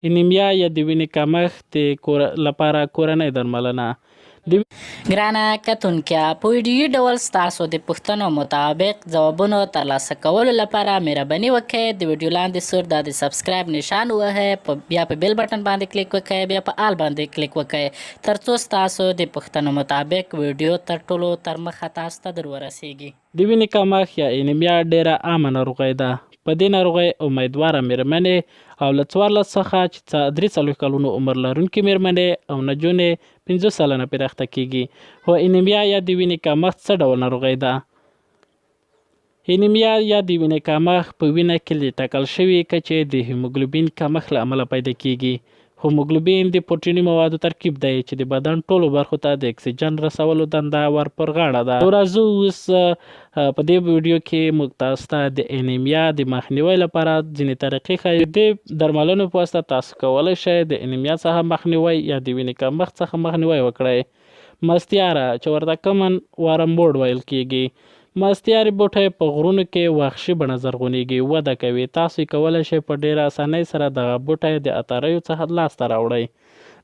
انیمیا یا د وینې کمښت لپاره کورنۍ درملنه. ګرانه کتونکو، په ویډیویي ډول ستاسو د پوښتنو مطابق ځوابونو ترلاسه کولو لپاره مهرباني وکړئ د ویډیو لاندې سور د سبسکرایب نشان ووهئ، بیا په بیل بټن باندې کلیک وکړئ، بیا په آل باندې کلیک وکړئ ترڅو ستاسو د پوښتنو مطابق ویډیو تر ټولو تر مخه تاسو ته در ورسیږي. د وینې کمښت یا انیمیا ډیره عامه ناروغي ده. په دې ناروغۍ امیدواره مېرمنې او له 14 څخه چې 43 کلونو عمر لرونکې مېرمنې او نجونې 50 سلنه پرې اخته کېږي. خو انیمیا یا د وینې کمښت څه ډول ناروغي ده؟ انیمیا یا د وینې کمښت په وینه کې د ټاکل شوي کچې د هیموګلوبین کمښت له امله پیدا کېږي. هیموګلوبین د پروټیني موادو ترکیب دی چې د بدن ټولو برخو ته د اکسیجن رسولو دنده ور پر غاړه ده. راځو اوس په دې ویډیو کې موږ تاسو ته د انیمیا د مخنیوي لپاره ځینې طریقې ښیو. د درملنو په واسطه تاسو کولی شئ د انیمیا څخه مخنیوی یا د وینې کمښت څخه مخنیوی وکړئ. مستیاره چې ورته کمن وارمبوډ ویل کېږي. مستیاري بوټی په غرونو کې وحشي بڼه زرغونېږي، وده کوي. تاسو کولی شئ په ډېره اسانۍ سره دغه بوټی د اتاریو څخه لاسته راوړئ.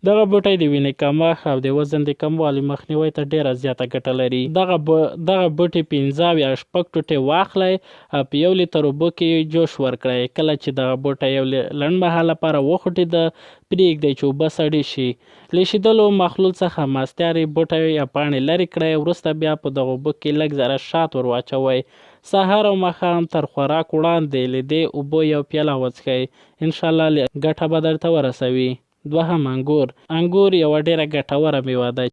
دغه بوټی د وینې کمښت او د وزن د کموالي مخنیوي ته ډېره زیاته ګټه لري. دغه بوټي 15 یا 6 ټوټې واخلئ او په 1 لیتر اوبو کې جوش ورکړئ. کله چې دغه بوټی یو لنډ مهال لپاره وخوټېده، پرېږدئ چې اوبه سړې شي. له شیدلو مخلوط څخه مستیاري بوټی یا پاڼې لرې کړئ. وروسته بیا په دغه اوبو کې لږ ذره شات ور واچوئ. سهار او ماښام تر خوراک وړاندې له دې اوبو یو پیاله وڅښئ. انشاءالله ګټه به درته ورسوي. دوهم انګور یوه ډېره ګټوره میوه ده.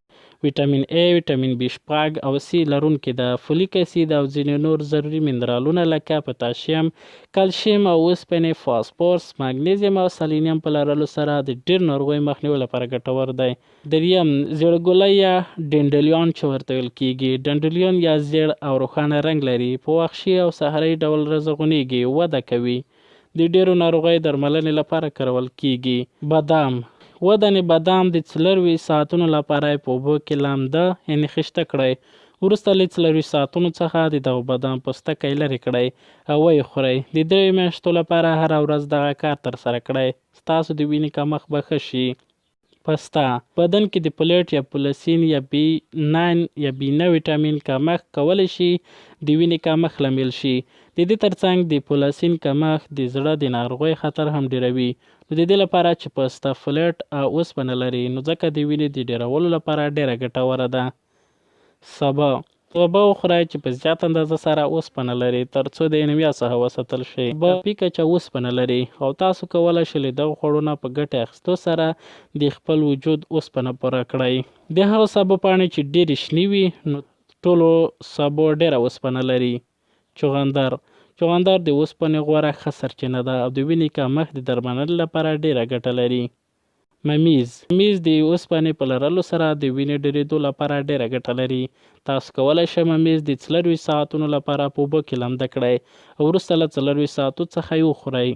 ویټامین A، ویټامین B12 او C لرونکې ده. فولیک اسید او ځینې نور ضروري منرالونه لکه پتاشیم، کلشیم او اوسپنې، فاسفورس، مګنیزیم او سلینیم په لرلو سره د ډېر ناروغیو مخنیوي لپاره ګټور دی. دریم، زیړګلۍ یا ډنډلیون چې ورته ویل کېږي. ډنډلیون یا زیړ او روښانه رنګ لري. په وحشي او صحرایي ډول رزغونېږي، وده کوي. د ډېرو ناروغیو درملنې لپاره کارول کېږي. ودانې بادام د 24 ساعتونو لپاره په اوبو کې لامده یعنې خیشته کړئ. وروسته له 24 ساعتونو څخه د دغه بادام پوستکی لرې کړئ او ویې خورئ. د 3 میاشتو لپاره هره ورځ دغه کار ترسره کړئ. ستاسو د وینې کمښت به ښه شي. پسته بدن کې د فولیټ یا فولسین یا B9 یا B9 ویټامین کمښت کولی شي د وینې کمښت لامل شي. د دې ترڅنګ د فولسین کمښت د زړه د ناروغیو خطر هم ډیروي. نو د دې لپاره چې پسته فولیټ او اوسپنه لري، نو ځکه د وینې د ډیرولو لپاره ډیره ګټوره ده. سبا وخورئ چې په زیات اندازه سره اوسپنه لري ترڅو د انیمیا څخه وساتل شي. په کچه اوسپنه لري او تاسو کولی شئ له دغو خوړو نه په ګټې اخیستو سره د خپل وجود اوسپنه پوره کړئ. د هغو سابو پاڼې چې ډېرې شنې وي، نو ټولو سابو ډېره اوسپنه لري. چغندر د اوسپنې غوره ښه سرچینه ده او د وینې کمښت د درملنې لپاره ډېره ګټه لري. ممیز د اوسپنې په لرلو سره د وینې ډېرېدو لپاره ډېره ګټه لري. تاسو کولی شئ ممیز د 24 ساعتونو لپاره په اوبو کې لمده کړئ او وروسته له 24 ساعتو څخه یې وخورئ.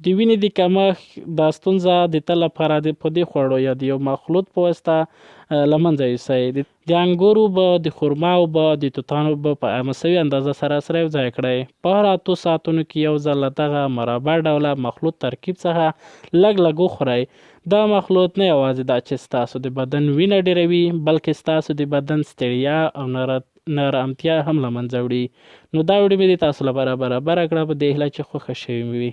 د وینې د کمښت دا ستونزه د تل لپاره په دې خوړو یا د یو مخلوط په واسطه له منځه یوسئ. د انګور اوبه، د خرما اوبه، د توتان اوبه په مساوي اندازه سره یو ځای کړئ. په هر 8 ساعتونو کې یو ځل له دغه مربع ډوله مخلوط ترکیب څخه لږ وخورئ. دا مخلوط نه یوازې دا چې ستاسو د بدن وینه ډیروي، بلکې ستاسو د بدن ستړیا او نارامتیا هم له منځه وړي. نو دا ویډیو مې د تاسو لپاره برابره کړه په دې هیله چې خوښه شوې مې وي.